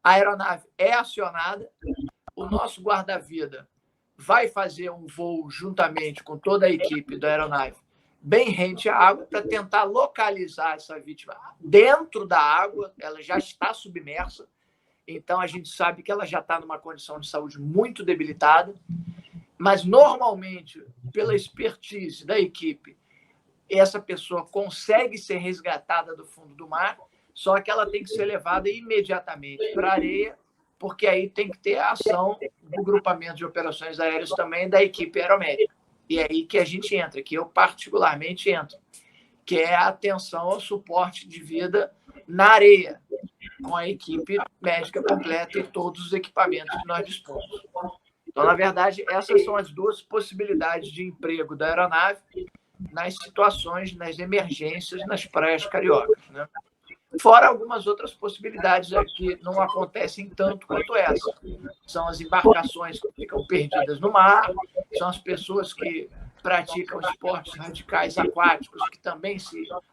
a aeronave é acionada, o nosso guarda-vida vai fazer um voo juntamente com toda a equipe da aeronave bem rente à água para tentar localizar essa vítima dentro da água, ela já está submersa. Então, a gente sabe que ela já está numa condição de saúde muito debilitada, mas, normalmente, pela expertise da equipe, essa pessoa consegue ser resgatada do fundo do mar, só que ela tem que ser levada imediatamente para a areia, porque aí tem que ter a ação do grupamento de operações aéreas também da equipe aeromédica. E é aí que a gente entra, que eu particularmente entro, que é a atenção ao suporte de vida na areia, com a equipe médica completa e todos os equipamentos que nós dispomos. Então, na verdade, essas são as duas possibilidades de emprego da aeronave. nas situações, nas emergências, nas praias cariocas, né? Fora algumas outras possibilidades que não acontecem tanto quanto essa. São as embarcações que ficam perdidas no mar, são as pessoas que praticam esportes radicais aquáticos, que também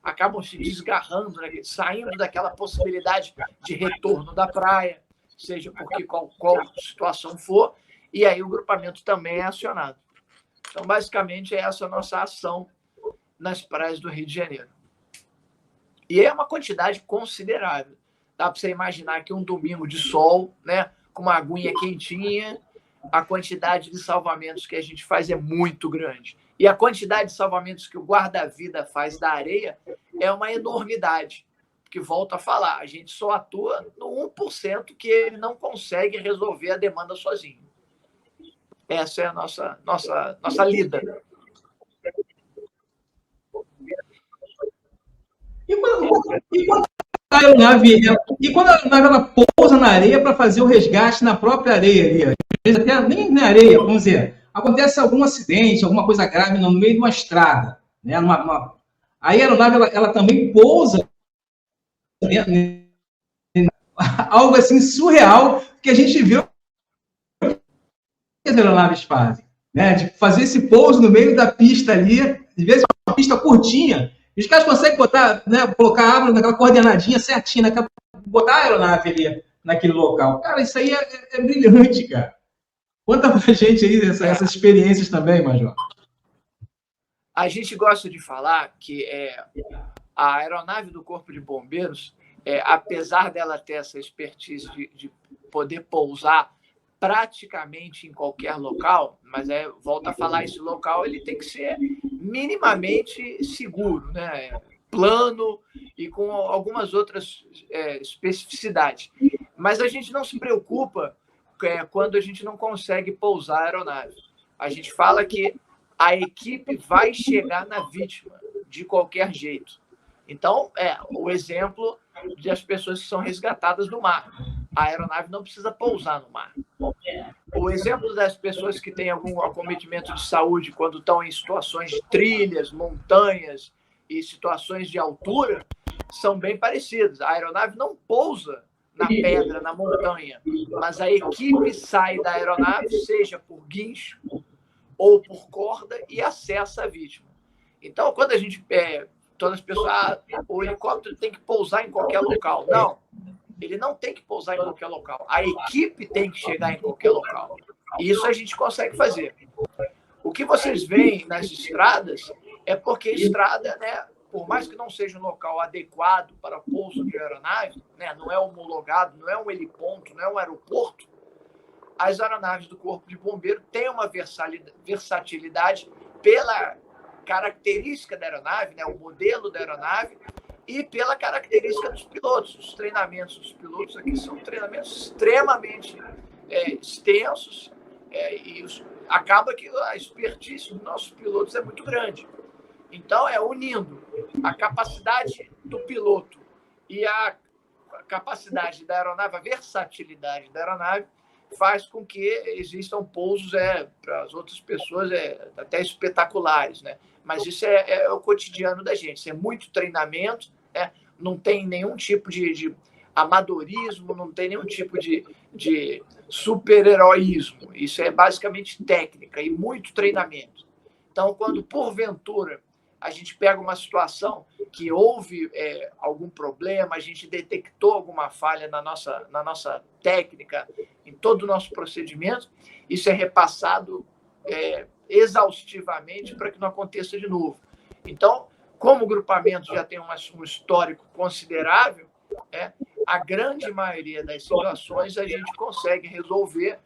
acabam se desgarrando, né? Saindo daquela possibilidade de retorno da praia, seja porque qual situação for, e aí o grupamento também é acionado. Então, basicamente, é essa a nossa ação nas praias do Rio de Janeiro. E é uma quantidade considerável. Dá para você imaginar que um domingo de sol, né, com uma aguinha quentinha, a quantidade de salvamentos que a gente faz é muito grande. E a quantidade de salvamentos que o guarda-vida faz da areia é uma enormidade. Porque, volto a falar, a gente só atua no 1% que ele não consegue resolver a demanda sozinho. Essa é a nossa lida. E quando a aeronave ela pousa na areia para fazer o resgate na própria areia ali, às vezes até nem na areia, vamos dizer, acontece algum acidente, alguma coisa grave no meio de uma estrada, né? Aí a aeronave ela também pousa algo assim surreal que a gente viu que as aeronaves fazem, né? De fazer esse pouso no meio da pista ali, às vezes uma pista curtinha. Os caras conseguem botar, né, colocar a árvore naquela coordenadinha certinha, botar a aeronave ali naquele local. Cara, isso aí é brilhante, cara. Conta pra gente aí essas experiências também, Major. A gente gosta de falar que a aeronave do Corpo de Bombeiros, apesar dela ter essa expertise de poder pousar praticamente em qualquer local, mas volta a falar, esse local ele tem que ser minimamente seguro, né? Plano e com algumas outras especificidades. Mas a gente não se preocupa quando a gente não consegue pousar a aeronave. A gente fala que a equipe vai chegar na vítima de qualquer jeito. Então, o exemplo das pessoas que são resgatadas do mar. A aeronave não precisa pousar no mar. O exemplo das pessoas que têm algum acometimento de saúde quando estão em situações de trilhas, montanhas e situações de altura são bem parecidos. A aeronave não pousa na pedra, na montanha, mas a equipe sai da aeronave, seja por guincho ou por corda, e acessa a vítima. Então, quando a gente... todas as pessoas... o helicóptero tem que pousar em qualquer local. Não. Ele não tem que pousar em qualquer local. A equipe tem que chegar em qualquer local. E isso a gente consegue fazer. O que vocês veem nas estradas é porque a estrada, né, por mais que não seja um local adequado para pouso de aeronave, né, não é homologado, não é um heliponto, não é um aeroporto, as aeronaves do Corpo de Bombeiro têm uma versatilidade pela característica da aeronave, né, o modelo da aeronave, e pela característica dos pilotos. Os treinamentos dos pilotos aqui são treinamentos extremamente extensos, e acaba que a expertise dos nossos pilotos é muito grande. Então, unindo a capacidade do piloto e a capacidade da aeronave, a versatilidade da aeronave, faz com que existam pousos para as outras pessoas até espetaculares, né? Mas isso é o cotidiano da gente. Isso é muito treinamento, né? Não tem nenhum tipo de amadorismo, não tem nenhum tipo de super-heroísmo. Isso é basicamente técnica e muito treinamento. Então, quando, porventura, a gente pega uma situação que houve algum problema, a gente detectou alguma falha na nossa técnica, em todo o nosso procedimento, isso é repassado exaustivamente para que não aconteça de novo. Então, como o grupamento já tem um histórico considerável, a grande maioria das situações a gente consegue resolver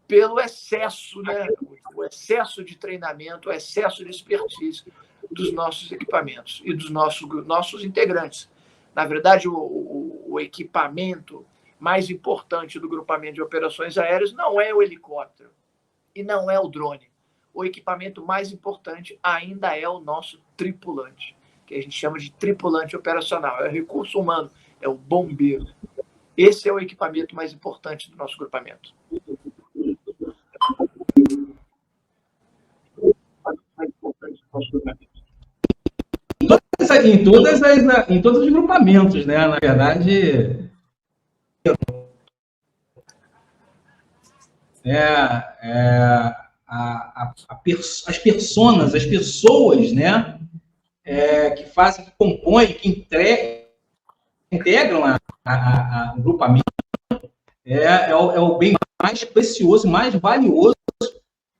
pelo excesso, né? O excesso de treinamento, o excesso de expertise dos nossos equipamentos e dos nossos integrantes. Na verdade, o equipamento mais importante do grupamento de operações aéreas não é o helicóptero e não é o drone. O equipamento mais importante ainda é o nosso tripulante, que a gente chama de tripulante operacional. É o recurso humano, é o bombeiro. Esse é o equipamento mais importante do nosso grupamento. em todos os grupamentos, né? Na verdade, as pessoas, né? Que fazem, que compõem, que integram o grupamento, é o bem mais precioso, mais valioso,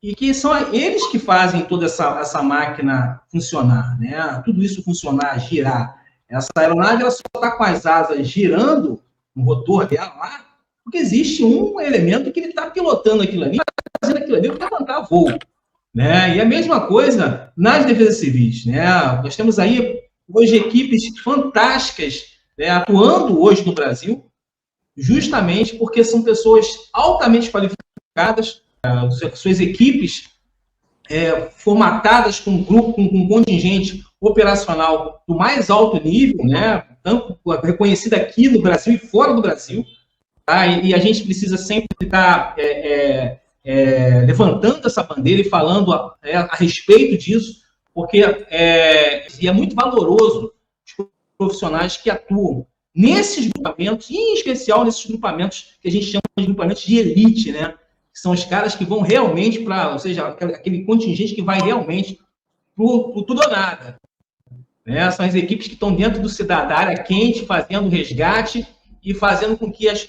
e que são eles que fazem toda essa máquina funcionar, né? Tudo isso funcionar, girar. Essa aeronave ela só está com as asas girando, no rotor dela lá, porque existe um elemento que ele está pilotando aquilo ali, fazendo aquilo ali para levantar voo. Né? E a mesma coisa nas defesas civis. Né? Nós temos aí hoje equipes fantásticas, né, atuando hoje no Brasil, justamente porque são pessoas altamente qualificadas, suas equipes formatadas com um grupo, com um contingente operacional do mais alto nível, né, tanto reconhecida aqui no Brasil e fora do Brasil, tá? E a gente precisa sempre estar levantando essa bandeira e falando a respeito disso, porque é muito valoroso os profissionais que atuam nesses grupamentos, e em especial nesses grupamentos que a gente chama de grupamentos de elite, né? Que são os caras que vão realmente ou seja, aquele contingente que vai realmente pro tudo ou nada. Né? São as equipes que estão dentro da área quente, fazendo resgate e fazendo com que as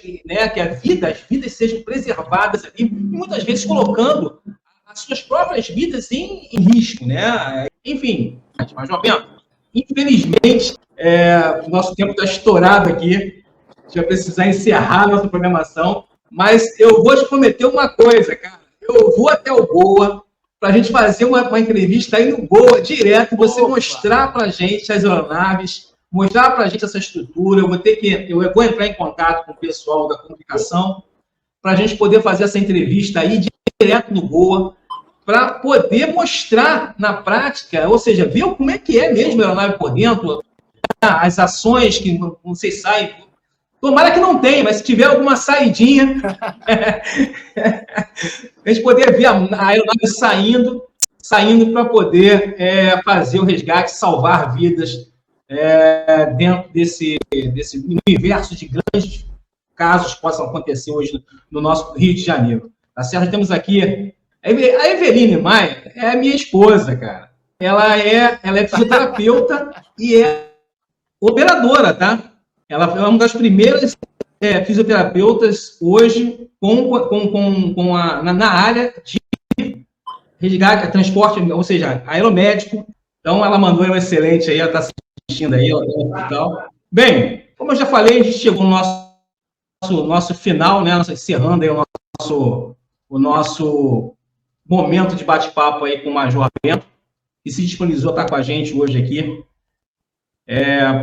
vidas sejam preservadas ali, e muitas vezes colocando as suas próprias vidas em risco, né? Enfim, mas, João Bento, infelizmente, o nosso tempo está estourado aqui, a gente vai precisar encerrar a nossa programação, mas eu vou te prometer uma coisa, cara, eu vou até o Goa para a gente fazer uma entrevista aí no Goa, direto, você mostrar para a gente as aeronaves, mostrar para a gente essa estrutura. Eu vou entrar em contato com o pessoal da comunicação para a gente poder fazer essa entrevista aí direto no Goa, para poder mostrar na prática, ou seja, ver como é que é mesmo a aeronave por dentro, as ações que não sei saem. Tomara que não tenha, mas se tiver alguma saidinha, a gente poder ver a aeronave saindo para poder fazer o resgate, salvar vidas dentro desse universo de grandes casos que possam acontecer hoje no nosso Rio de Janeiro. Tá certo? Temos aqui a Eveline Maia, é a minha esposa, cara. Ela é fisioterapeuta e é operadora, tá? Ela é uma das primeiras fisioterapeutas hoje na área de resgate, transporte, ou seja, aeromédico. Então, ela mandou um excelente aí, ela está assistindo aí, ela está no hospital. Bem, como eu já falei, a gente chegou no nosso final, né? Encerrando aí o nosso momento de bate-papo aí com o Major Bento, que se disponibilizou a estar com a gente hoje aqui.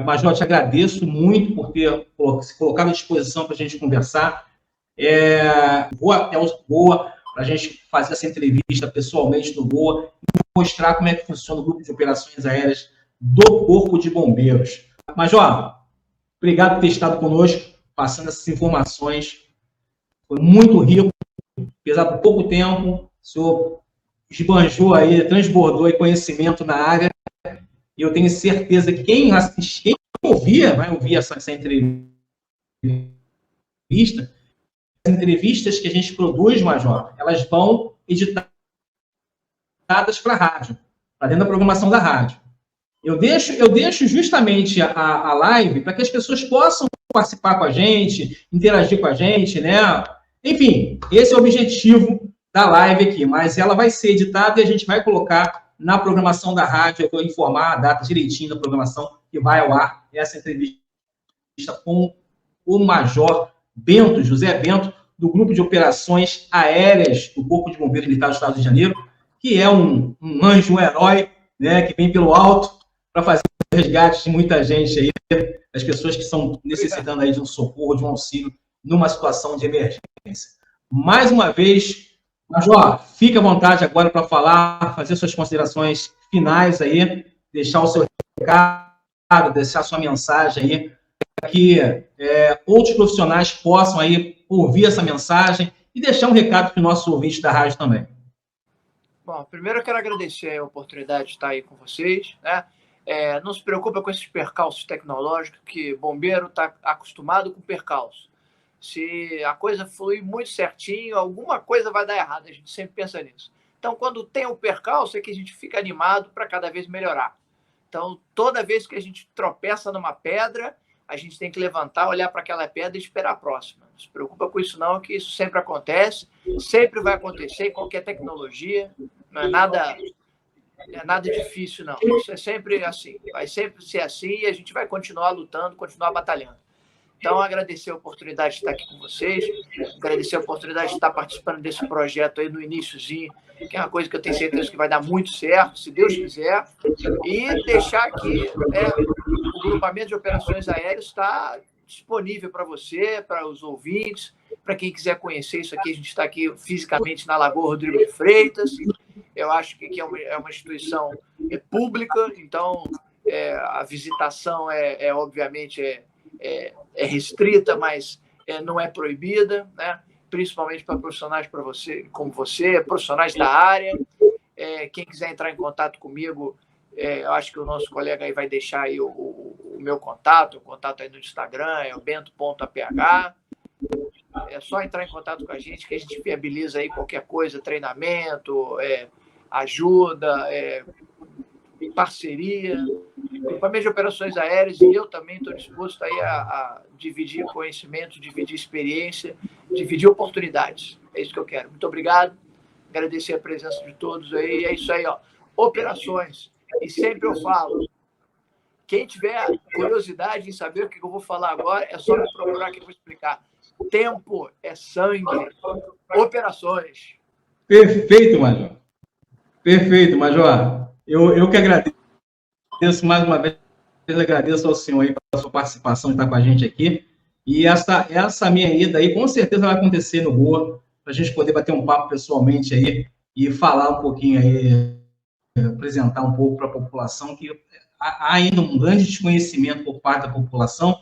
Major, eu te agradeço muito por ter se colocado à disposição para a gente conversar. Vou até o Goa para a gente fazer essa entrevista pessoalmente no Goa e mostrar como é que funciona o grupo de operações aéreas do Corpo de Bombeiros. Major, obrigado por ter estado conosco, passando essas informações. Foi muito rico, apesar de pouco tempo, o senhor esbanjou aí, transbordou aí conhecimento na área. E eu tenho certeza que quem vai ouvir essa entrevista, as entrevistas que a gente produz, Major, elas vão editadas para a rádio, para dentro da programação da rádio. Eu deixo justamente a live para que as pessoas possam participar com a gente, interagir com a gente, né? Enfim, esse é o objetivo da live aqui, mas ela vai ser editada e a gente vai colocar na programação da rádio. Eu vou informar a data direitinho da programação que vai ao ar essa entrevista com o Major Bento, José Bento, do Grupo de Operações Aéreas do Corpo de Bombeiros Militar do Estado do Rio de Janeiro, que é um anjo, um herói, né, que vem pelo alto para fazer o resgate de muita gente aí, as pessoas que estão necessitando aí de um socorro, de um auxílio numa situação de emergência. Mais uma vez, Major, fique à vontade agora para falar, fazer suas considerações finais aí, deixar o seu recado, deixar a sua mensagem aí, para que outros profissionais possam aí ouvir essa mensagem e deixar um recado para os nossos ouvintes da rádio também. Bom, primeiro eu quero agradecer a oportunidade de estar aí com vocês, né? Não se preocupa com esses percalços tecnológicos, que bombeiro está acostumado com percalço. Se a coisa flui muito certinho, alguma coisa vai dar errado. A gente sempre pensa nisso. Então, quando tem o percalço, é que a gente fica animado para cada vez melhorar. Então, toda vez que a gente tropeça numa pedra, a gente tem que levantar, olhar para aquela pedra e esperar a próxima. Não se preocupa com isso não, que isso sempre acontece, sempre vai acontecer em qualquer tecnologia. Não é nada difícil, não. Isso é sempre assim. Vai sempre ser assim e a gente vai continuar lutando, continuar batalhando. Então, agradecer a oportunidade de estar aqui com vocês, agradecer a oportunidade de estar participando desse projeto aí no iniciozinho, que é uma coisa que eu tenho certeza que vai dar muito certo, se Deus quiser, e deixar aqui o grupamento de operações aéreas está disponível para você, para os ouvintes, para quem quiser conhecer isso aqui. A gente está aqui fisicamente na Lagoa Rodrigo de Freitas. Eu acho que aqui é uma instituição pública, então a visitação obviamente restrita, mas não é proibida, né? Principalmente para profissionais como você, profissionais da área. Quem quiser entrar em contato comigo, eu acho que o nosso colega aí vai deixar aí o meu contato, o contato aí no Instagram, é o bento.aph. É só entrar em contato com a gente, que a gente viabiliza aí qualquer coisa, treinamento, ajuda, parceria, grupamento de operações aéreas, e eu também estou disposto aí a dividir conhecimento, dividir experiência, dividir oportunidades. É isso que eu quero. Muito obrigado, agradecer a presença de todos aí, é isso aí, ó. Operações, e sempre eu falo, quem tiver curiosidade em saber o que eu vou falar agora, é só me procurar que eu vou explicar. Tempo é sangue. Operações. Perfeito, Major. Perfeito, Major. Eu que agradeço mais uma vez, agradeço ao senhor aí pela sua participação, de estar com a gente aqui. E essa minha ida aí, com certeza vai acontecer no Goa, para a gente poder bater um papo pessoalmente aí e falar um pouquinho aí, apresentar um pouco para a população, que há ainda um grande desconhecimento por parte da população,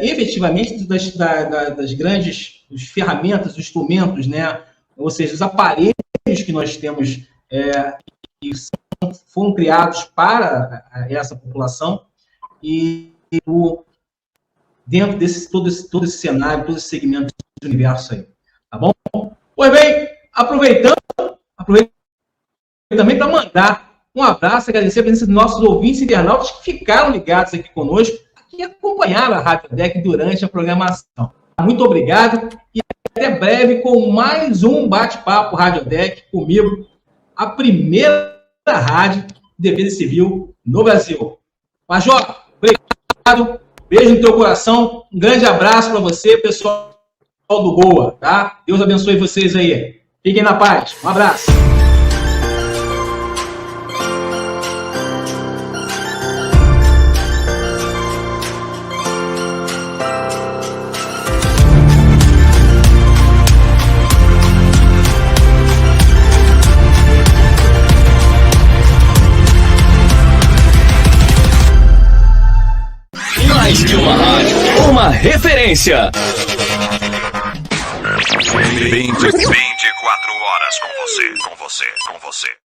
efetivamente, das grandes ferramentas, instrumentos, né? Ou seja, os aparelhos que nós temos que foram criados para essa população e dentro desse todo esse cenário, todo esse segmento do universo aí, tá bom? Pois bem, aproveitando também para mandar um abraço, agradecer a presença dos nossos ouvintes internautas que ficaram ligados aqui conosco e acompanharam a Rádio Deck durante a programação. Muito obrigado e até breve com mais um bate-papo Rádio Deck comigo, a primeira rádio de defesa civil no Brasil. Major, obrigado, beijo no teu coração, um grande abraço para você, pessoal do Goa, tá? Deus abençoe vocês aí. Fiquem na paz. Um abraço. Mais que uma rádio, uma referência. 24 horas com você.